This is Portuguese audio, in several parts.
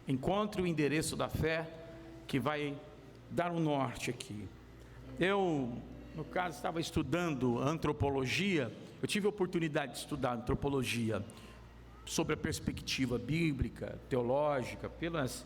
Encontre o endereço da fé que vai dar um norte aqui. Eu, no caso, estava estudando antropologia. Eu tive a oportunidade de estudar antropologia sobre a perspectiva bíblica, teológica, pelas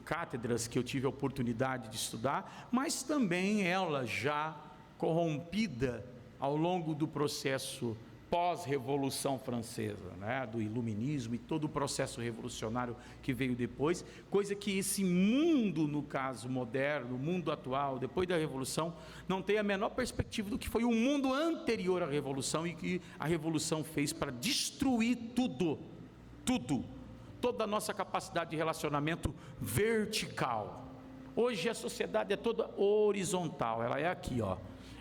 cátedras que eu tive a oportunidade de estudar, mas também ela já corrompida ao longo do processo pós-revolução francesa, né, do iluminismo e todo o processo revolucionário que veio depois, coisa que esse mundo, no caso moderno, o mundo atual, depois da revolução, não tem a menor perspectiva do que foi o mundo anterior à revolução e que a revolução fez para destruir tudo, toda a nossa capacidade de relacionamento vertical. Hoje a sociedade é toda horizontal, ela é aqui, ó.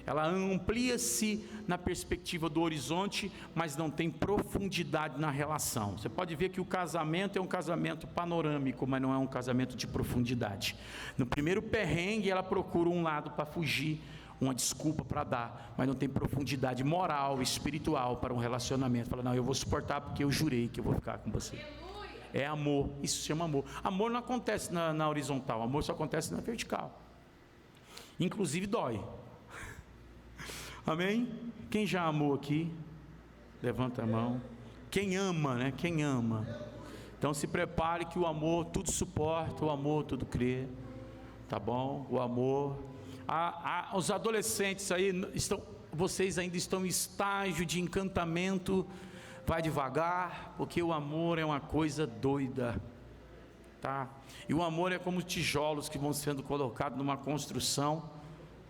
Ela amplia-se na perspectiva do horizonte, mas não tem profundidade na relação. Você pode ver que o casamento é um casamento panorâmico, mas não é um casamento de profundidade. No primeiro perrengue, ela procura um lado para fugir, uma desculpa para dar, mas não tem profundidade moral, espiritual para um relacionamento. Fala, não, eu vou suportar porque eu jurei que eu vou ficar com você. É amor, isso se chama amor. Amor não acontece na horizontal, amor só acontece na vertical. Inclusive dói. Amém? Quem já amou aqui? Levanta a mão. Quem ama, né? Quem ama. Então se prepare que o amor tudo suporta, o amor tudo crê. Tá bom? O amor. Os adolescentes aí vocês ainda estão em estágio de encantamento. Vai devagar, porque o amor é uma coisa doida. Tá? E o amor é como tijolos que vão sendo colocados numa construção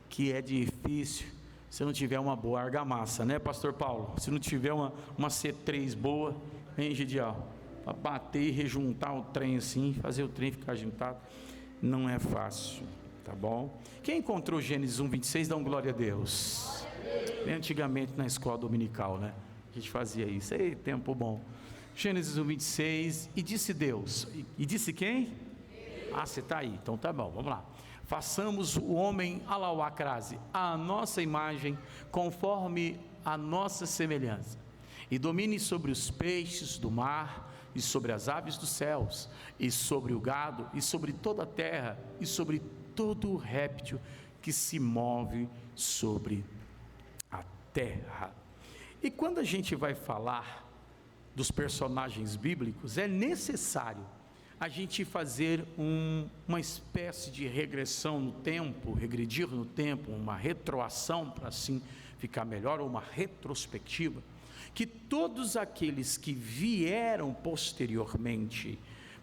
que é difícil. Se não tiver uma boa argamassa, né, pastor Paulo? Se não tiver uma C3 boa, hein, Gidial? Para bater e rejuntar o trem assim, fazer o trem ficar juntado, não é fácil, tá bom? Quem encontrou Gênesis 1:26, dá um glória a Deus. Bem antigamente na escola dominical, né? A gente fazia isso, ei, tempo bom. Gênesis 1:26, e disse Deus, e disse quem? Ah, você está aí, então tá bom, vamos lá. Façamos o homem alauacrase, a nossa imagem, conforme a nossa semelhança, e domine sobre os peixes do mar, e sobre as aves dos céus, e sobre o gado, e sobre toda a terra, e sobre todo o réptil que se move sobre a terra. E quando a gente vai falar dos personagens bíblicos, é necessário a gente fazer uma espécie de regressão no tempo, regredir no tempo, uma retroação para assim ficar melhor, ou uma retrospectiva, que todos aqueles que vieram posteriormente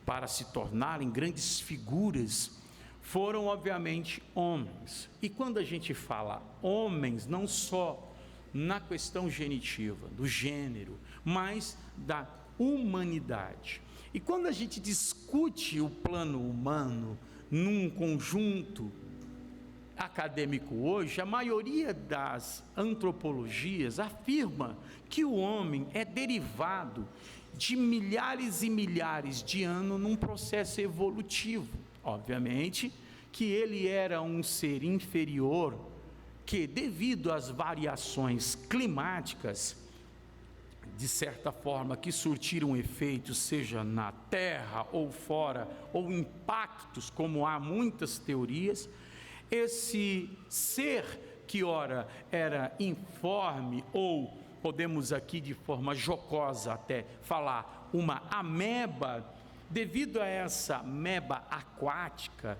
para se tornarem grandes figuras, foram obviamente homens. E quando a gente fala homens, não só na questão genitiva, do gênero, mas da humanidade. E quando a gente discute o plano humano num conjunto acadêmico hoje, a maioria das antropologias afirma que o homem é derivado de milhares e milhares de anos num processo evolutivo. Obviamente que ele era um ser inferior, que devido às variações climáticas, de certa forma, que surtiram efeitos, seja na terra ou fora, ou impactos, como há muitas teorias, esse ser que ora era informe, ou podemos aqui de forma jocosa até falar uma ameba, devido a essa ameba aquática,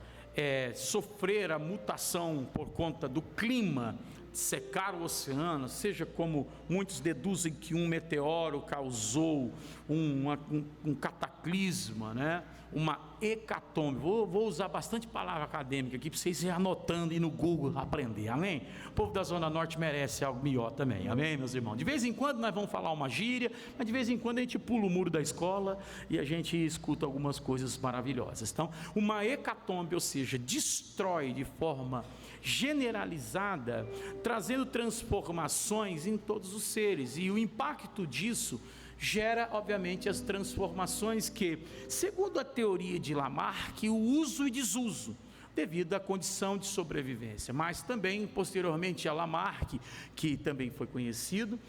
sofrer a mutação por conta do clima, secar o oceano, seja como muitos deduzem que um meteoro causou um cataclisma, né? Uma hecatombe. Vou usar bastante palavra acadêmica aqui para vocês irem anotando e no Google aprender, amém? O povo da Zona Norte merece algo melhor também, amém, meus irmãos? De vez em quando nós vamos falar uma gíria, mas de vez em quando a gente pula o muro da escola e a gente escuta algumas coisas maravilhosas. Então, uma hecatombe, ou seja, destrói de forma generalizada, trazendo transformações em todos os seres, e o impacto disso gera obviamente as transformações que, segundo a teoria de Lamarck, o uso e desuso, devido à condição de sobrevivência. Mas também posteriormente a Lamarck, que também foi conhecido,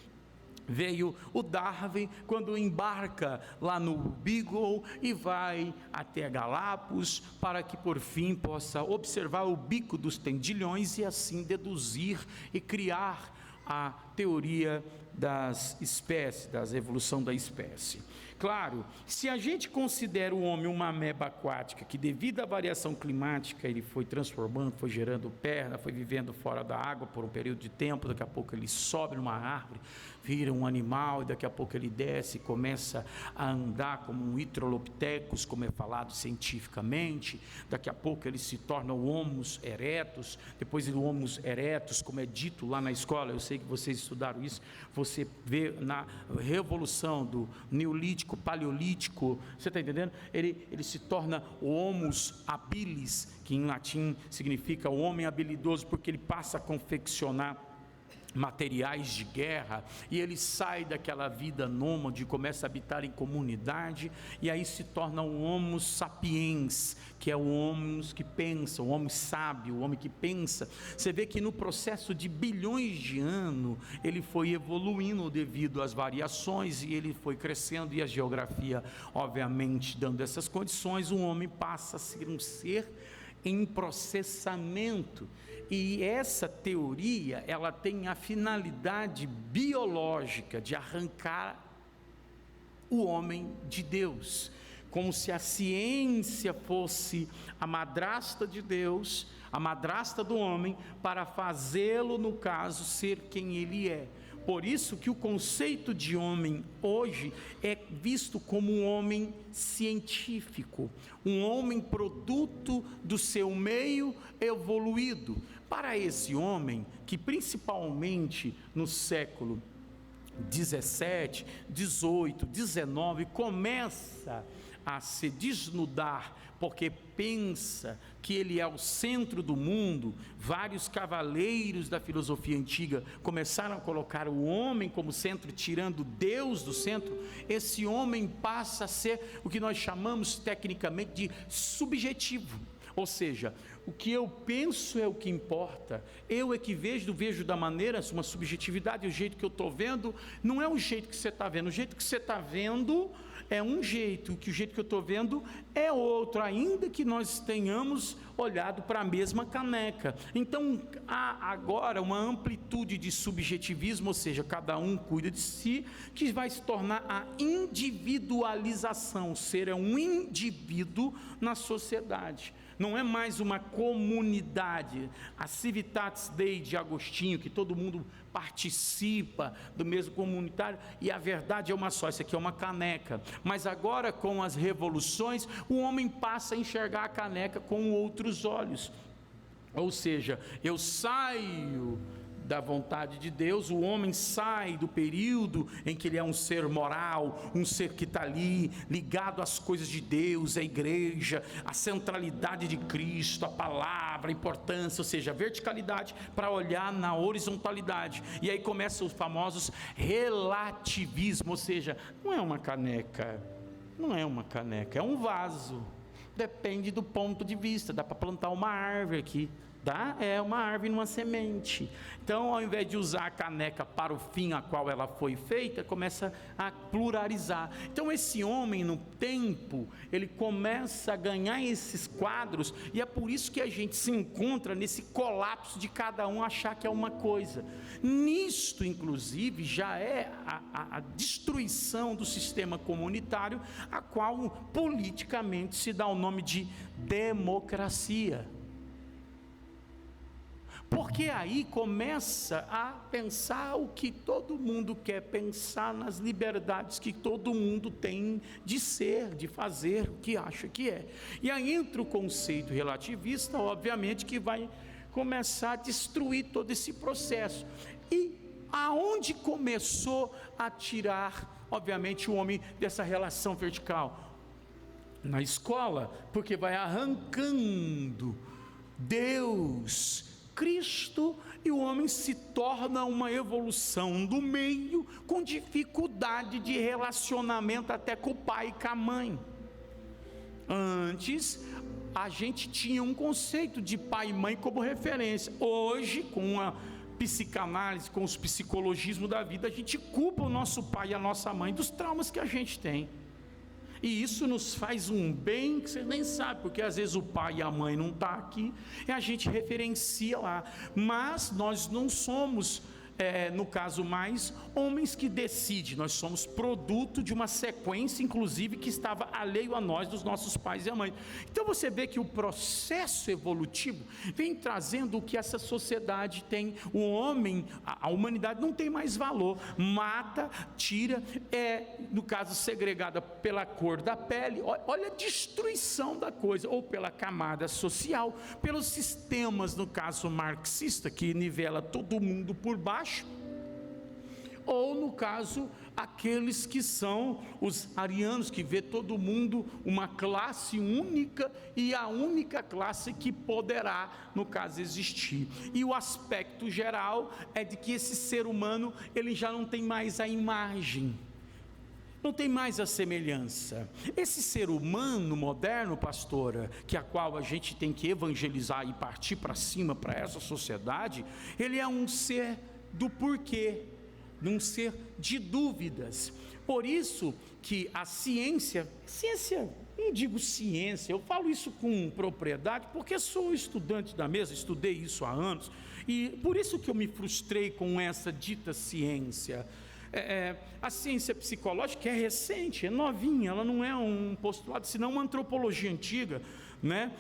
Veio o Darwin, quando embarca lá no Beagle e vai até Galápagos, para que por fim possa observar o bico dos tendilhões e assim deduzir e criar a teoria das espécies, da evolução da espécie. Claro, se a gente considera o homem uma ameba aquática, que devido à variação climática ele foi transformando, foi gerando perna, foi vivendo fora da água por um período de tempo, daqui a pouco ele sobe numa árvore, vira um animal, e daqui a pouco ele desce e começa a andar como um Ithriolopithecus, como é falado cientificamente, daqui a pouco ele se torna o Homo erectus, depois o Homo erectus, como é dito lá na escola, eu sei que vocês estudaram isso, você vê na revolução do Neolítico, Paleolítico, você está entendendo? Ele se torna o Homo habilis, que em latim significa o homem habilidoso, porque ele passa a confeccionar materiais de guerra, e ele sai daquela vida nômade, começa a habitar em comunidade, e aí se torna um Homo sapiens, que é o homem que pensa, o homem sábio, o homem que pensa. Você vê que no processo de bilhões de anos, ele foi evoluindo devido às variações, e ele foi crescendo, e a geografia, obviamente, dando essas condições, o homem passa a ser um ser em processamento. E essa teoria, ela tem a finalidade biológica de arrancar o homem de Deus, como se a ciência fosse a madrasta de Deus, a madrasta do homem, para fazê-lo, no caso, ser quem ele é. Por isso que o conceito de homem hoje é visto como um homem científico, um homem produto do seu meio evoluído. Para esse homem, que principalmente no século 17, 18, 19, começa a se desnudar, porque pensa que ele é o centro do mundo. Vários cavaleiros da filosofia antiga começaram a colocar o homem como centro, tirando Deus do centro. Esse homem passa a ser o que nós chamamos tecnicamente de subjetivo, ou seja, o que eu penso é o que importa, eu é que vejo da maneira, uma subjetividade, o jeito que eu estou vendo, não é o jeito que você está vendo, o jeito que você está vendo é um jeito, que o jeito que eu estou vendo é outro, ainda que nós tenhamos olhado para a mesma caneca. Então há agora uma amplitude de subjetivismo, ou seja, cada um cuida de si, que vai se tornar a individualização. O ser é um indivíduo na sociedade, não é mais uma comunidade, a Civitatis Dei de Agostinho, que todo mundo participa do mesmo comunitário, e a verdade é uma só, isso aqui é uma caneca. Mas agora, com as revoluções, o homem passa a enxergar a caneca com outros olhos, ou seja, eu saio da vontade de Deus, o homem sai do período em que ele é um ser moral, um ser que está ali, ligado às coisas de Deus, à igreja, à centralidade de Cristo, a palavra, a importância, ou seja, a verticalidade, para olhar na horizontalidade, e aí começam os famosos relativismo, ou seja, não é uma caneca, é um vaso, depende do ponto de vista, dá para plantar uma árvore aqui, tá? É uma árvore numa semente. Então, ao invés de usar a caneca para o fim a qual ela foi feita, começa a pluralizar. Então, esse homem, no tempo, ele começa a ganhar esses quadros, e é por isso que a gente se encontra nesse colapso de cada um achar que é uma coisa. Nisto, inclusive, já é a destruição do sistema comunitário, a qual politicamente se dá o nome de democracia. Porque aí começa a pensar o que todo mundo quer pensar, nas liberdades que todo mundo tem de ser, de fazer o que acha que é. E aí entra o conceito relativista, obviamente, que vai começar a destruir todo esse processo. E aonde começou a tirar, obviamente, o homem dessa relação vertical? Na escola, porque vai arrancando Deus, Cristo, e o homem se torna uma evolução do meio, com dificuldade de relacionamento até com o pai e com a mãe. Antes, a gente tinha um conceito de pai e mãe como referência. Hoje, com a psicanálise, com os psicologismos da vida, a gente culpa o nosso pai e a nossa mãe dos traumas que a gente tem. E isso nos faz um bem que você nem sabe, porque às vezes o pai e a mãe não estão aqui, e a gente referencia lá. Mas nós não somos, no caso mais, homens que decidem. Nós somos produto de uma sequência, inclusive, que estava alheio a nós, dos nossos pais e a mãe. Então você vê que o processo evolutivo vem trazendo o que essa sociedade tem. O homem, a humanidade não tem mais valor, mata, tira, no caso segregada pela cor da pele. Olha a destruição da coisa, ou pela camada social, pelos sistemas, no caso marxista, que nivela todo mundo por baixo, ou no caso aqueles que são os arianos, que vê todo mundo uma classe única e a única classe que poderá, no caso, existir. E o aspecto geral é de que esse ser humano, ele já não tem mais a imagem, não tem mais a semelhança. Esse ser humano moderno, pastora, que a qual a gente tem que evangelizar e partir para cima, para essa sociedade, ele é um ser do porquê, num ser de dúvidas. Por isso que a ciência, não digo ciência, eu falo isso com propriedade, porque sou estudante da mesa, estudei isso há anos, e por isso que eu me frustrei com essa dita ciência. A ciência psicológica é recente, é novinha, ela não é um postulado, senão uma antropologia antiga, né?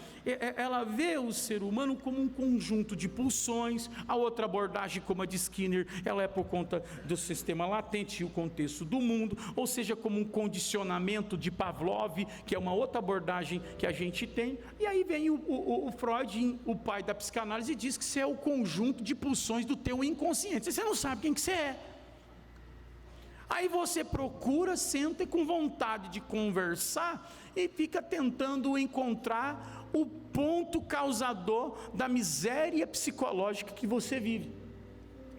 Ela vê o ser humano como um conjunto de pulsões. A outra abordagem, como a de Skinner, ela é por conta do sistema latente e o contexto do mundo, ou seja, como um condicionamento de Pavlov, que é uma outra abordagem que a gente tem. E aí vem o Freud, o pai da psicanálise, e diz que você é o conjunto de pulsões do teu inconsciente. Você não sabe quem que você é. Aí você procura, senta e com vontade de conversar, e fica tentando encontrar o ponto causador da miséria psicológica que você vive,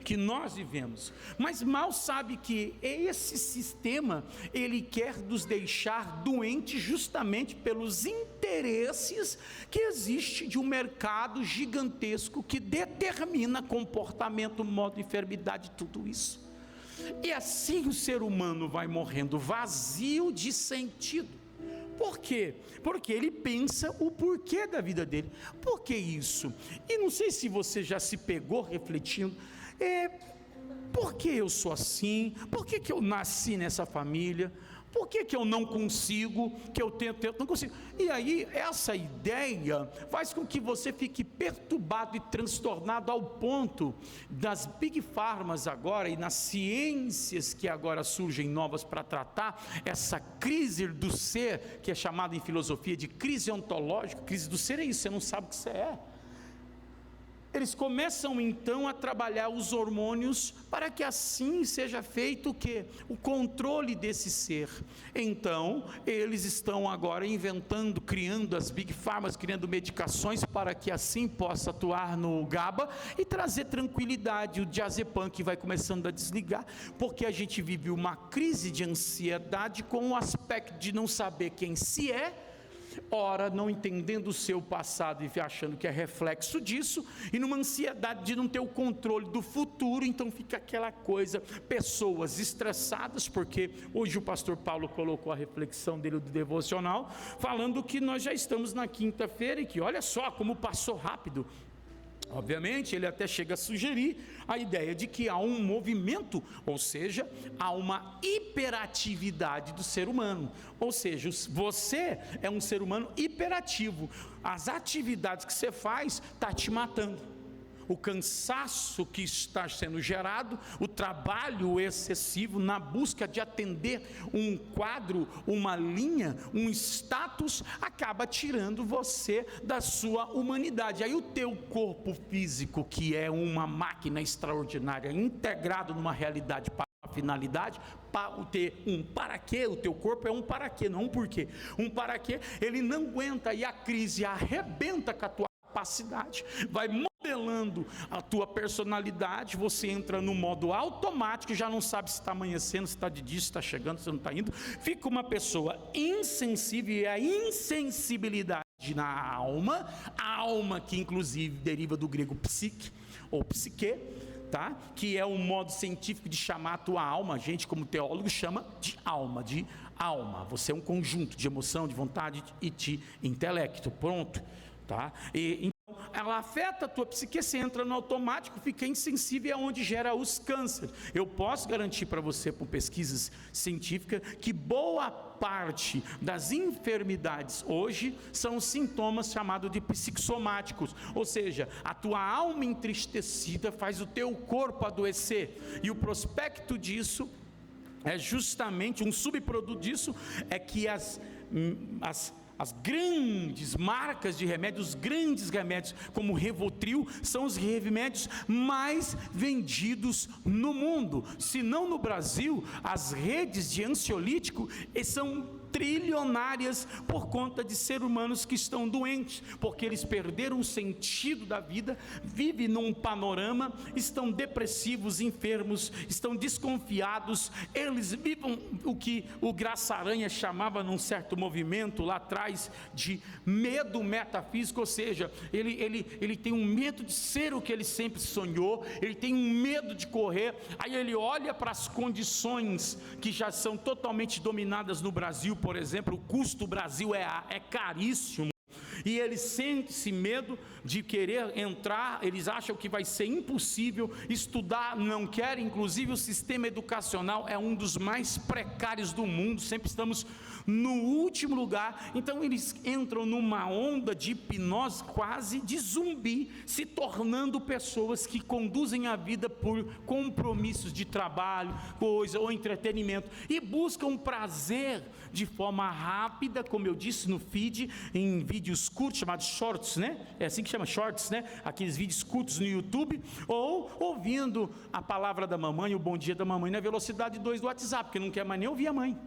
que nós vivemos. Mas mal sabe que esse sistema, ele quer nos deixar doentes justamente pelos interesses que existe de um mercado gigantesco que determina comportamento, modo, enfermidade, tudo isso. E assim o ser humano vai morrendo vazio de sentido. Por quê? Porque ele pensa o porquê da vida dele. Por que isso? E não sei se você já se pegou refletindo, por que eu sou assim? Por que eu nasci nessa família? Por que eu não consigo, que eu tento, não consigo? E aí, essa ideia faz com que você fique perturbado e transtornado ao ponto das Big Pharmas agora, e nas ciências que agora surgem novas para tratar essa crise do ser, que é chamada em filosofia de crise ontológica. Crise do ser é isso, você não sabe o que você é. Eles começam então a trabalhar os hormônios para que assim seja feito o quê? O controle desse ser. Então, eles estão agora inventando, criando as Big Pharmas, criando medicações para que assim possa atuar no GABA e trazer tranquilidade. O diazepam que vai começando a desligar, porque a gente vive uma crise de ansiedade com o aspecto de não saber quem se é, ora não entendendo o seu passado e achando que é reflexo disso, e numa ansiedade de não ter o controle do futuro. Então fica aquela coisa, pessoas estressadas, porque hoje o pastor Paulo colocou a reflexão dele do devocional, falando que nós já estamos na quinta-feira e que olha só como passou rápido. Obviamente, ele até chega a sugerir a ideia de que há um movimento, ou seja, há uma hiperatividade do ser humano. Ou seja, você é um ser humano hiperativo. As atividades que você faz estão te matando. O cansaço que está sendo gerado, o trabalho excessivo na busca de atender um quadro, uma linha, um status, acaba tirando você da sua humanidade. Aí o teu corpo físico, que é uma máquina extraordinária, integrado numa realidade para uma finalidade, para ter um para quê, o teu corpo é um para quê, não um porquê. Um para quê, ele não aguenta e a crise arrebenta com a tua capacidade, vai modelando a tua personalidade, você entra no modo automático, já não sabe se está amanhecendo, se está de dia, se está chegando, se não está indo, fica uma pessoa insensível, e a insensibilidade na alma, a alma que inclusive deriva do grego psique, ou psique, tá? Que é um modo científico de chamar a tua alma. A gente, como teólogo, chama de alma, Você é um conjunto de emoção, de vontade e de intelecto, pronto, tá? Então, ela afeta a tua psique, você entra no automático, fica insensível, é onde gera os cânceres. Eu posso garantir para você, por pesquisas científicas, que boa parte das enfermidades hoje são sintomas chamados de psicossomáticos, ou seja, a tua alma entristecida faz o teu corpo adoecer, e o prospecto disso é justamente, um subproduto disso, é que as grandes marcas de remédios, os grandes remédios, como o Rivotril, são os remédios mais vendidos no mundo. Se não no Brasil, as redes de ansiolítico são trilionárias por conta de seres humanos que estão doentes, porque eles perderam o sentido da vida, vivem num panorama, estão depressivos, enfermos, estão desconfiados, eles vivem o que o Graça Aranha chamava num certo movimento lá atrás de medo metafísico, ou seja, ele tem um medo de ser o que ele sempre sonhou, ele tem um medo de correr, aí ele olha para as condições que já são totalmente dominadas no Brasil. Por exemplo, o custo do Brasil é caríssimo, e eles sentem esse medo de querer entrar, eles acham que vai ser impossível estudar, não querem. Inclusive o sistema educacional é um dos mais precários do mundo, sempre estamos no último lugar. Então eles entram numa onda de hipnose, quase de zumbi, se tornando pessoas que conduzem a vida por compromissos de trabalho, coisa ou entretenimento, e buscam prazer de forma rápida, como eu disse no feed, em vídeos curtos chamados shorts, né? É assim que chama, shorts, né? Aqueles vídeos curtos no YouTube, ou ouvindo a palavra da mamãe, o bom dia da mamãe na velocidade 2 do WhatsApp, porque não quer mais nem ouvir a mãe.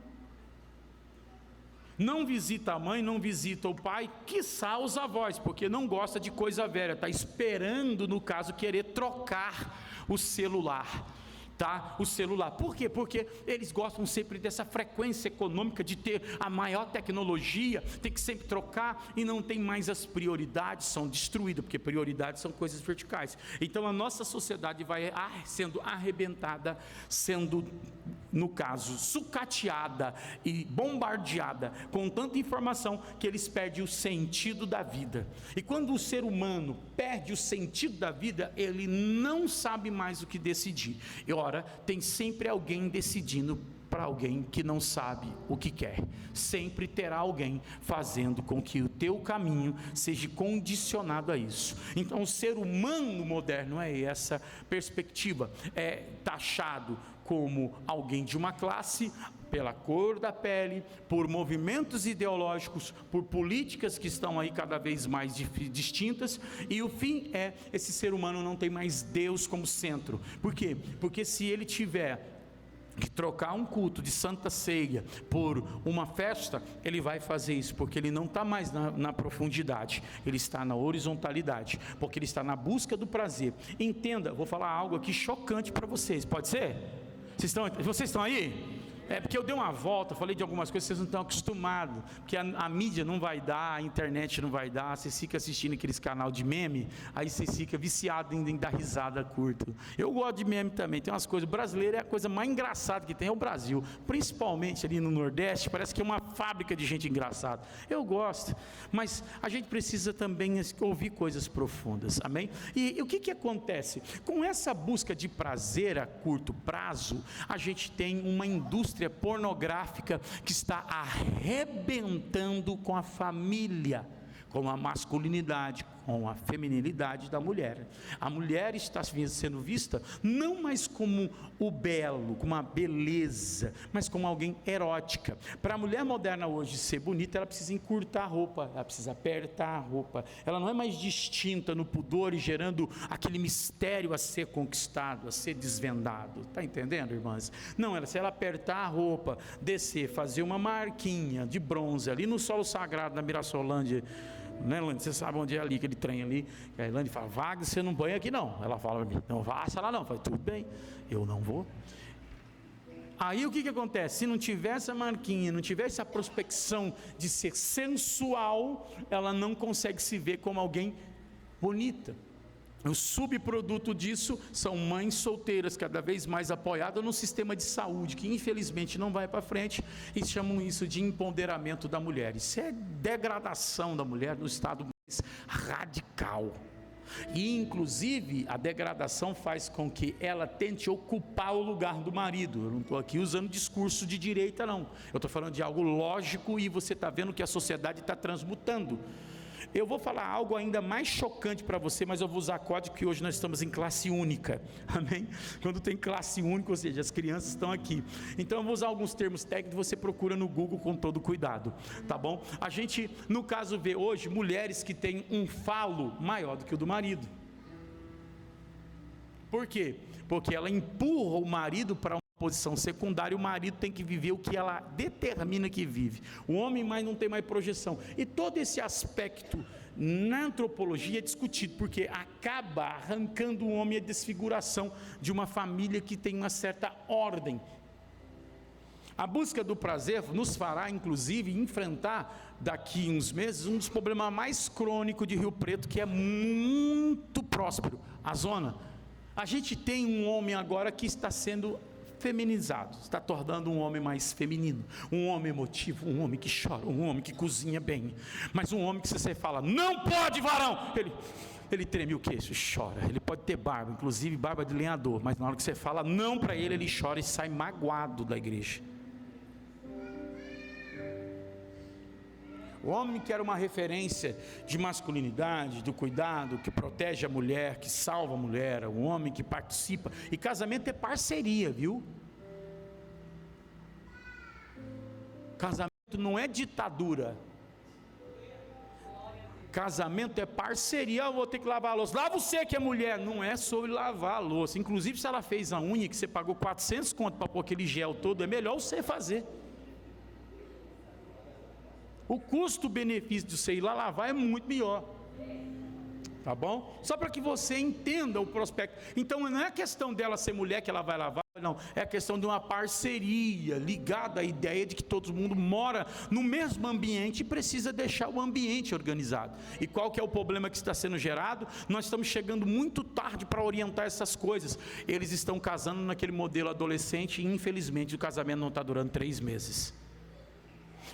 Não visita a mãe, não visita o pai, quiçá os avós, porque não gosta de coisa velha, está esperando, no caso, querer trocar o celular. Tá? O celular, por quê? Porque eles gostam sempre dessa frequência econômica, de ter a maior tecnologia, tem que sempre trocar, e não tem mais as prioridades, são destruídas, porque prioridades são coisas verticais. Então a nossa sociedade vai sendo arrebentada, sendo, no caso, sucateada e bombardeada com tanta informação, que eles perdem o sentido da vida. E quando o ser humano perde o sentido da vida, ele não sabe mais o que decidir. E ora, tem sempre alguém decidindo para alguém que não sabe o que quer. Sempre terá alguém fazendo com que o teu caminho seja condicionado a isso. Então o ser humano moderno é essa perspectiva, é taxado como alguém de uma classe, pela cor da pele, por movimentos ideológicos, por políticas que estão aí cada vez mais distintas, e o fim é, esse ser humano não tem mais Deus como centro. Por quê? Porque se ele tiver que trocar um culto de Santa Ceia por uma festa, ele vai fazer isso, porque ele não está mais na profundidade, ele está na horizontalidade, porque ele está na busca do prazer. Entenda, vou falar algo aqui chocante para vocês, pode ser? Vocês estão aí? É porque eu dei uma volta, falei de algumas coisas que vocês não estão acostumados, porque a mídia não vai dar, a internet não vai dar, vocês ficam assistindo aqueles canal de meme, aí vocês ficam viciados em dar risada curta. Eu gosto de meme também, tem umas coisas, brasileiro é a coisa mais engraçada que tem, é o Brasil, principalmente ali no Nordeste, parece que é uma fábrica de gente engraçada. Eu gosto, mas a gente precisa também ouvir coisas profundas, amém? E o que acontece? Com essa busca de prazer a curto prazo, a gente tem uma indústria pornográfica que está arrebentando com a família, com a masculinidade, com a feminilidade da mulher. A mulher está sendo vista não mais como o belo, como a beleza, mas como alguém erótica. Para a mulher moderna hoje ser bonita, ela precisa encurtar a roupa, ela precisa apertar a roupa, ela não é mais distinta no pudor e gerando aquele mistério a ser conquistado, a ser desvendado. Está entendendo, irmãs? Não, se ela apertar a roupa, descer, fazer uma marquinha de bronze ali no solo sagrado na Mirassolândia, né, Elane? Você sabe onde é ali, aquele trem ali, que a Elane fala, Wagner, você não banha aqui não. Ela fala para mim, não vá lá não. Eu falo, tudo bem, eu não vou. Aí o que acontece? Se não tiver essa marquinha, não tiver essa prospecção de ser sensual, ela não consegue se ver como alguém bonita. O subproduto disso são mães solteiras, cada vez mais apoiadas no sistema de saúde, que infelizmente não vai para frente, e chamam isso de empoderamento da mulher. Isso é degradação da mulher no estado mais radical. E inclusive a degradação faz com que ela tente ocupar o lugar do marido. Eu não estou aqui usando discurso de direita, não. Eu estou falando de algo lógico, e você está vendo que a sociedade está transmutando. Eu vou falar algo ainda mais chocante para você, mas eu vou usar código, que hoje nós estamos em classe única, amém? Quando tem classe única, ou seja, as crianças estão aqui. Então eu vou usar alguns termos técnicos, você procura no Google com todo cuidado, tá bom? A gente, no caso, vê hoje mulheres que têm um falo maior do que o do marido. Por quê? Porque ela empurra o marido para posição secundária. O marido tem que viver o que ela determina que vive. O homem mais não tem mais projeção. E todo esse aspecto na antropologia é discutido, porque acaba arrancando o homem a desfiguração de uma família que tem uma certa ordem. A busca do prazer nos fará, inclusive, enfrentar daqui uns meses um dos problemas mais crônicos de Rio Preto, que é muito próspero, a zona. A gente tem um homem agora que está sendo feminizado, está tornando um homem mais feminino, um homem emotivo, um homem que chora, um homem que cozinha bem, mas um homem que, se você fala, não pode, varão, ele treme o queixo, chora. Ele pode ter barba, inclusive barba de lenhador, mas na hora que você fala não para ele, ele chora e sai magoado da igreja. O homem que era uma referência de masculinidade, do cuidado, que protege a mulher, que salva a mulher, o homem que participa. E casamento é parceria, viu? Casamento não é ditadura. Casamento é parceria. Eu vou ter que lavar a louça. Lá você que é mulher. Não é sobre lavar a louça. Inclusive, se ela fez a unha, que você pagou 400 conto para pôr aquele gel todo, é melhor você fazer. O custo-benefício de você ir lá lavar é muito melhor, tá bom? Só para que você entenda o prospecto. Então não é a questão dela ser mulher que ela vai lavar, não, é a questão de uma parceria ligada à ideia de que todo mundo mora no mesmo ambiente e precisa deixar o ambiente organizado. E qual que é o problema que está sendo gerado? Nós estamos chegando muito tarde para orientar essas coisas. Eles estão casando naquele modelo adolescente e infelizmente o casamento não está durando 3 meses.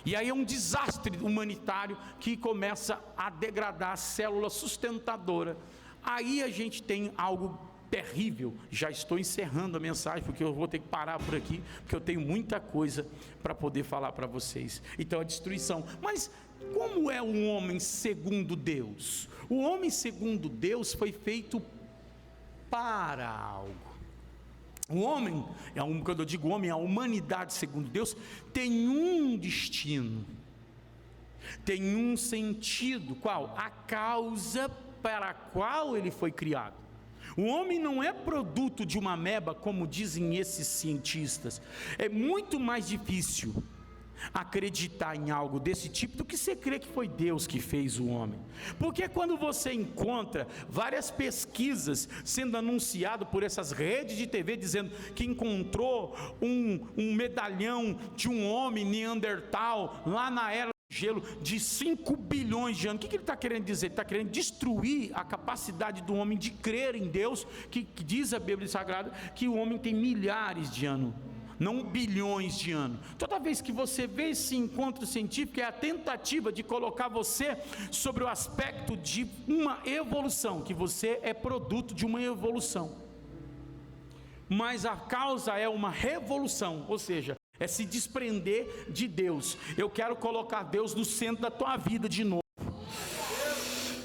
E aí é um desastre humanitário que começa a degradar a célula sustentadora. Aí a gente tem algo terrível. Já estou encerrando a mensagem, porque eu vou ter que parar por aqui, porque eu tenho muita coisa para poder falar para vocês. Então a destruição. Mas como é um homem segundo Deus? O homem segundo Deus foi feito para algo. O homem, quando eu digo homem, a humanidade segundo Deus, tem um destino, tem um sentido. Qual? A causa para a qual ele foi criado. O homem não é produto de uma ameba, como dizem esses cientistas. É muito mais difícil acreditar em algo desse tipo do que você crê que foi Deus que fez o homem. Porque quando você encontra várias pesquisas sendo anunciado por essas redes de TV dizendo que encontrou um medalhão de um homem neandertal lá na era do gelo de 5 bilhões de anos, o que ele está querendo dizer? Ele está querendo destruir a capacidade do homem de crer em Deus, que diz a Bíblia Sagrada que o homem tem milhares de anos, não bilhões de anos. Toda vez que você vê esse encontro científico, é a tentativa de colocar você sobre o aspecto de uma evolução, que você é produto de uma evolução, mas a causa é uma revolução, ou seja, é se desprender de Deus. Eu quero colocar Deus no centro da tua vida de novo.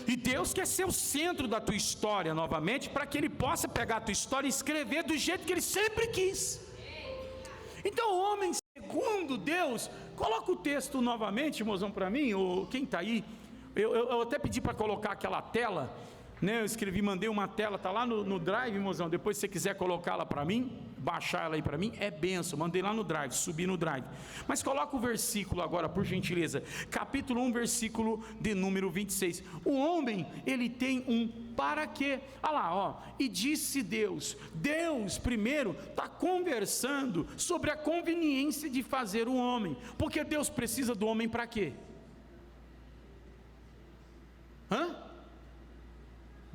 E Deus quer ser o centro da tua história novamente, para que Ele possa pegar a tua história e escrever do jeito que Ele sempre quis. Então, o homem segundo Deus, coloca o texto novamente, mozão, para mim, ou quem está aí, eu até pedi para colocar aquela tela, né? Eu escrevi, mandei uma tela, está lá no Drive, mozão, depois se você quiser colocá-la para mim, baixar ela aí para mim, é benção, mandei lá no Drive, subi no Drive, mas coloca o versículo agora, por gentileza, capítulo 1, versículo de número 26, o homem, ele tem um para quê? Olha lá, ó, e disse Deus primeiro está conversando sobre a conveniência de fazer o homem, porque Deus precisa do homem para quê?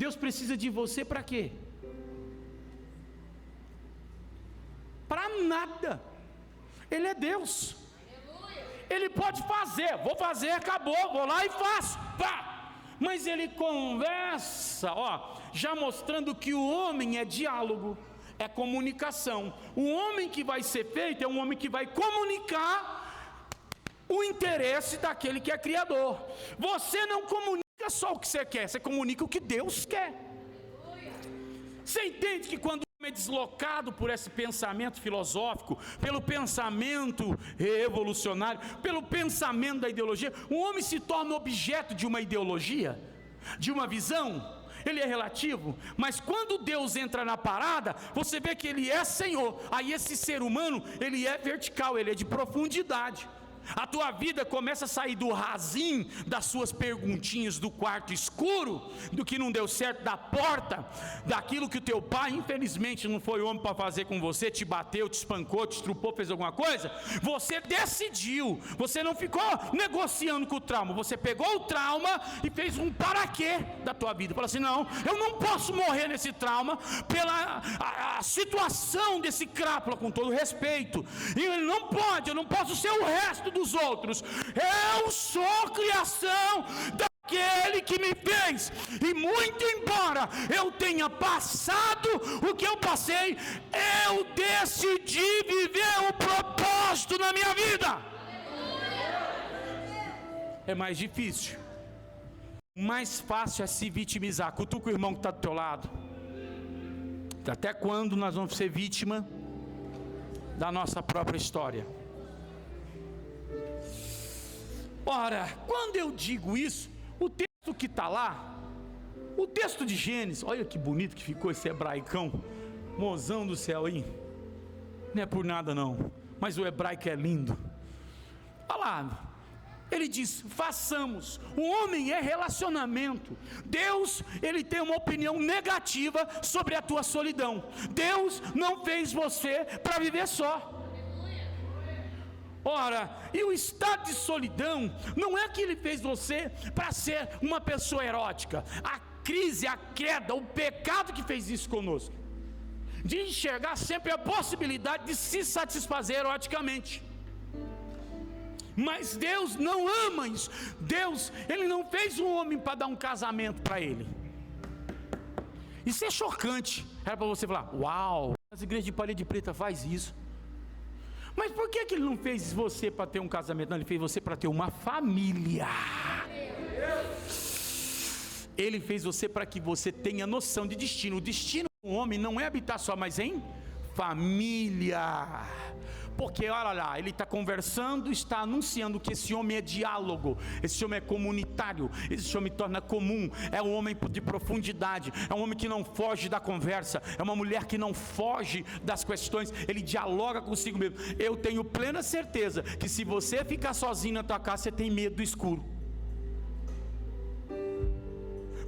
Deus precisa de você para quê? Para nada. Ele é Deus. Ele pode fazer, vou fazer, acabou, vou lá e faço, pá. Mas ele conversa, já mostrando que o homem é diálogo, é comunicação. O homem que vai ser feito é um homem que vai comunicar o interesse daquele que é criador. Você não comunica só o que você quer, você comunica o que Deus quer. Você entende que quando é deslocado por esse pensamento filosófico, pelo pensamento revolucionário, pelo pensamento da ideologia, o homem se torna objeto de uma ideologia, de uma visão. Ele é relativo, mas quando Deus entra na parada, você vê que ele é Senhor. Aí esse ser humano, ele é vertical, ele é de profundidade. A tua vida começa a sair do rasinho das suas perguntinhas do quarto escuro, do que não deu certo, da porta, daquilo que o teu pai infelizmente não foi homem para fazer com você, te bateu, te espancou, te estrupou, fez alguma coisa. Você decidiu, você não ficou negociando com o trauma, você pegou o trauma e fez um para quê da tua vida. Falou assim: não, eu não posso morrer nesse trauma pela a situação desse crápula, com todo respeito, e ele não pode, eu não posso ser o resto dos outros. Eu sou criação daquele que me fez, e muito embora eu tenha passado o que eu passei, eu decidi viver o propósito na minha vida. É mais difícil, mais fácil é se vitimizar. Cutuca o irmão que está do teu lado. Até quando nós vamos ser vítima da nossa própria história? Ora, quando eu digo isso, o texto que está lá, o texto de Gênesis, olha que bonito que ficou esse hebraicão, mozão do céu aí, não é por nada não, mas o hebraico é lindo. Olha lá, ele diz: façamos. O homem é relacionamento. Deus, ele tem uma opinião negativa sobre a tua solidão. Deus não fez você para viver só. Ora, e o estado de solidão não é que ele fez você para ser uma pessoa erótica. A crise, a queda, o pecado que fez isso conosco, de enxergar sempre a possibilidade de se satisfazer eroticamente. Mas Deus não ama isso. Deus, ele não fez um homem para dar um casamento para ele. Isso é chocante. Era para você falar: uau, as igrejas de parede preta faz isso. Mas por que ele não fez você para ter um casamento? Não, ele fez você para ter uma família. Ele fez você para que você tenha noção de destino. O destino do homem não é habitar só, mas em família. Porque olha lá, ele está conversando, está anunciando que esse homem é diálogo, esse homem é comunitário, esse homem torna comum, é um homem de profundidade, é um homem que não foge da conversa, é uma mulher que não foge das questões, ele dialoga consigo mesmo. Eu tenho plena certeza que se você ficar sozinho na tua casa, você tem medo do escuro.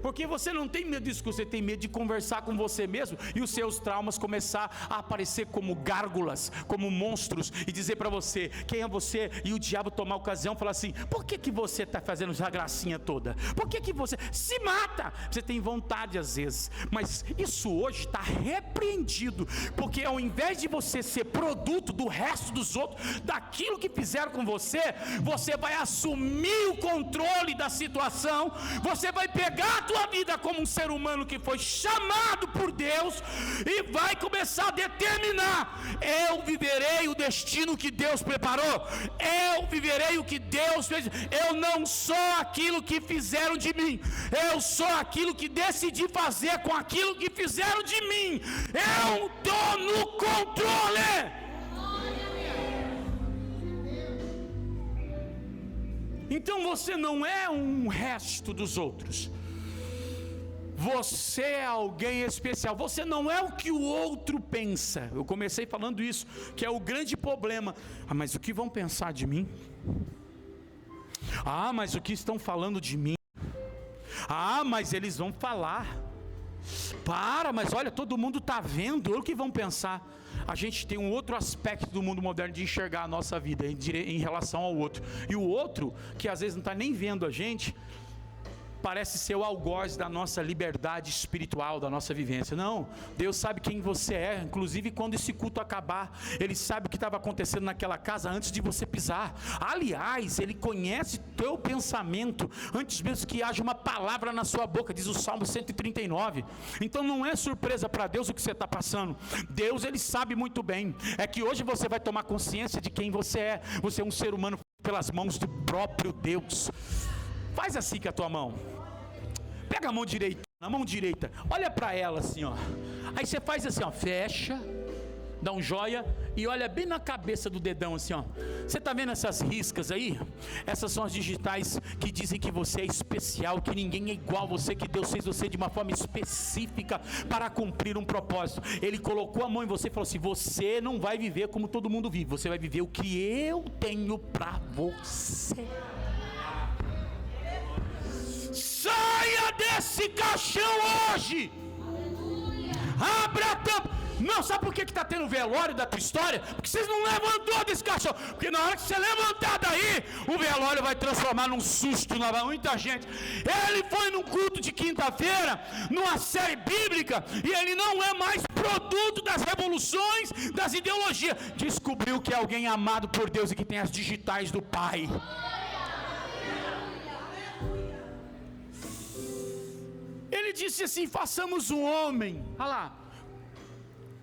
Porque você não tem medo disso, você tem medo de conversar com você mesmo e os seus traumas começar a aparecer como gárgulas, como monstros, e dizer para você quem é você, e o diabo tomar ocasião e falar assim: por que você está fazendo essa gracinha toda? Por que você se mata? Você tem vontade às vezes, mas isso hoje está repreendido, porque ao invés de você ser produto do resto dos outros, daquilo que fizeram com você, você vai assumir o controle da situação, você vai pegar a tua vida como um ser humano que foi chamado por Deus e vai começar a determinar: eu viverei o destino que Deus preparou, eu viverei o que Deus fez. Eu não sou aquilo que fizeram de mim, eu sou aquilo que decidi fazer com aquilo que fizeram de mim. Eu estou no controle. Então você não é um resto dos outros. Você é alguém especial. Você não é o que o outro pensa. Eu comecei falando isso, que é o grande problema. Mas o que vão pensar de mim? Mas o que estão falando de mim? Mas eles vão falar. Mas olha, todo mundo está vendo. O que vão pensar? A gente tem um outro aspecto do mundo moderno de enxergar a nossa vida em relação ao outro. E o outro, que às vezes não está nem vendo a gente, parece ser o algoz da nossa liberdade espiritual, da nossa vivência. Não, Deus sabe quem você é. Inclusive quando esse culto acabar, Ele sabe o que estava acontecendo naquela casa antes de você pisar. Aliás, Ele conhece teu pensamento antes mesmo que haja uma palavra na sua boca, diz o Salmo 139. Então não é surpresa para Deus o que você está passando. Deus, Ele sabe muito bem. É que hoje você vai tomar consciência de quem você é. Você é um ser humano pelas mãos do próprio Deus. Faz assim com a tua mão. Pega a mão direita, na mão direita, olha para ela assim, ó. Aí você faz assim, ó, fecha, dá um joia e olha bem na cabeça do dedão assim, ó. Você está vendo essas riscas aí? Essas são as digitais que dizem que você é especial, que ninguém é igual a você, que Deus fez você de uma forma específica para cumprir um propósito. Ele colocou a mão em você e falou assim: você não vai viver como todo mundo vive, você vai viver o que eu tenho para você. Saia desse caixão hoje. Abra a tampa. Não, sabe por que está tendo velório da tua história? Porque vocês não levantou desse caixão. Porque na hora que você levantar daí, o velório vai transformar num susto na muita gente. Ele foi num culto de quinta-feira, numa série bíblica, e ele não é mais produto das revoluções, das ideologias. Descobriu que é alguém amado por Deus e que tem as digitais do Pai. Ele disse assim: façamos um homem, olha lá,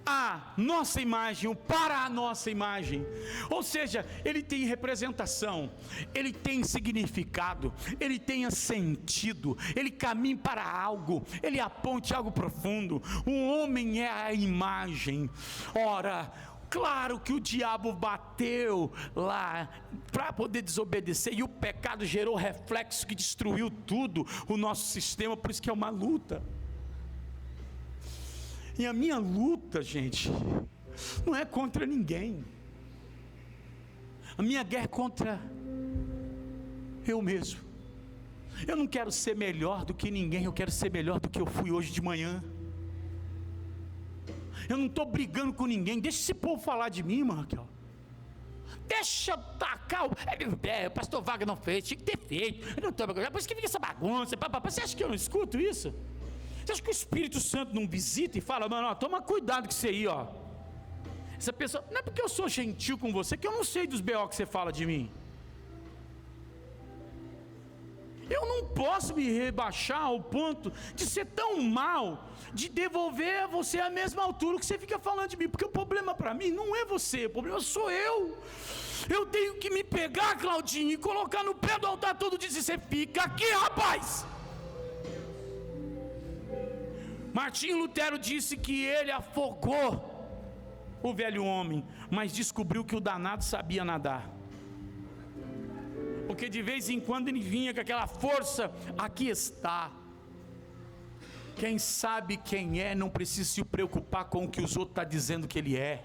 a nossa imagem, para a nossa imagem. Ou seja, ele tem representação, ele tem significado, ele tem sentido, ele caminha para algo, ele aponte algo profundo. O homem é a imagem. Ora, claro que o diabo bateu lá para poder desobedecer, e o pecado gerou reflexo que destruiu tudo, o nosso sistema. Por isso que é uma luta. E a minha luta, gente, não é contra ninguém. A minha guerra é contra eu mesmo. Eu não quero ser melhor do que ninguém, eu quero ser melhor do que eu fui hoje de manhã. Eu não estou brigando com ninguém. Deixa esse povo falar de mim, irmã Raquel. Deixa eu tacar. O pastor Wagner não fez, tinha que ter feito. Eu não estou brigando. Por isso que fica essa bagunça. Você acha que eu não escuto isso? Você acha que o Espírito Santo não visita e fala: mano, toma cuidado com isso aí, ó. Essa pessoa, não é porque eu sou gentil com você que eu não sei dos B.O. que você fala de mim. Eu não posso me rebaixar ao ponto de ser tão mal, de devolver a você a mesma altura que você fica falando de mim, porque o problema para mim não é você, o problema sou eu. Eu tenho que me pegar, Claudinho, e colocar no pé do altar todo dia e dizer: você fica aqui, rapaz. Martinho Lutero disse que ele afogou o velho homem, mas descobriu que o danado sabia nadar. Porque de vez em quando ele vinha com aquela força: aqui está. Quem sabe quem é não precisa se preocupar com o que os outros estão dizendo que ele é.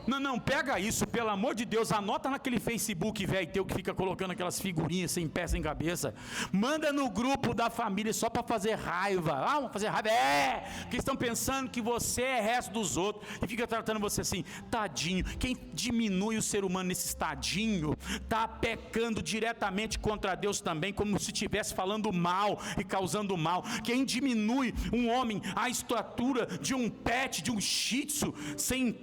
Não, pega isso, pelo amor de Deus, anota naquele Facebook velho teu que fica colocando aquelas figurinhas sem pé, sem cabeça. Manda no grupo da família só para fazer raiva. Vamos fazer raiva? Porque estão pensando que você é resto dos outros e fica tratando você assim, tadinho. Quem diminui o ser humano nesse tadinho, está pecando diretamente contra Deus também, como se estivesse falando mal e causando mal. Quem diminui um homem à estatura de um pet, de um shih tzu, sem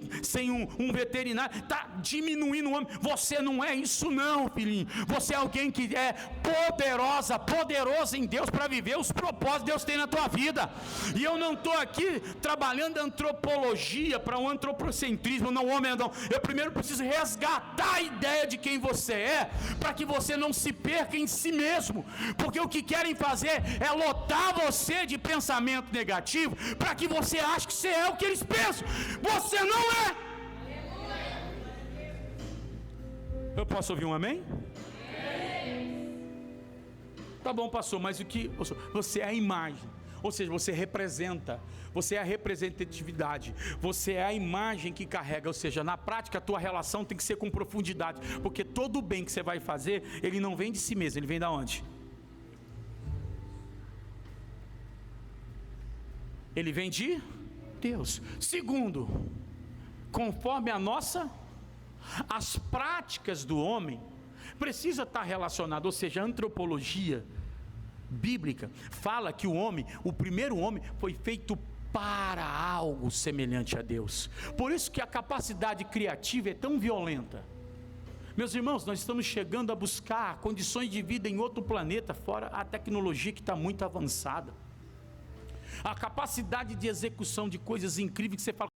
um veterinário, está diminuindo o homem. Você não é isso não, filhinho. Você é alguém que é poderoso em Deus para viver os propósitos que Deus tem na tua vida. E eu não estou aqui trabalhando antropologia para um antropocentrismo, não, homem, não. Eu primeiro preciso resgatar a ideia de quem você é, para que você não se perca em si mesmo, porque o que querem fazer é lotar você de pensamento negativo, para que você ache que você é o que eles pensam. Você não é. Eu posso ouvir um amém? Tá bom, pastor, mas o que? Você é a imagem, ou seja, você representa, você é a representatividade, você é a imagem que carrega, ou seja, na prática a tua relação tem que ser com profundidade, porque todo o bem que você vai fazer, ele não vem de si mesmo, ele vem da onde? Ele vem de Deus. Segundo, conforme as práticas do homem precisa estar relacionado, ou seja, a antropologia bíblica fala que o primeiro homem foi feito para algo semelhante a Deus. Por isso que a capacidade criativa é tão violenta. Meus irmãos, nós estamos chegando a buscar condições de vida em outro planeta, fora a tecnologia que está muito avançada. A capacidade de execução de coisas incríveis que você fala,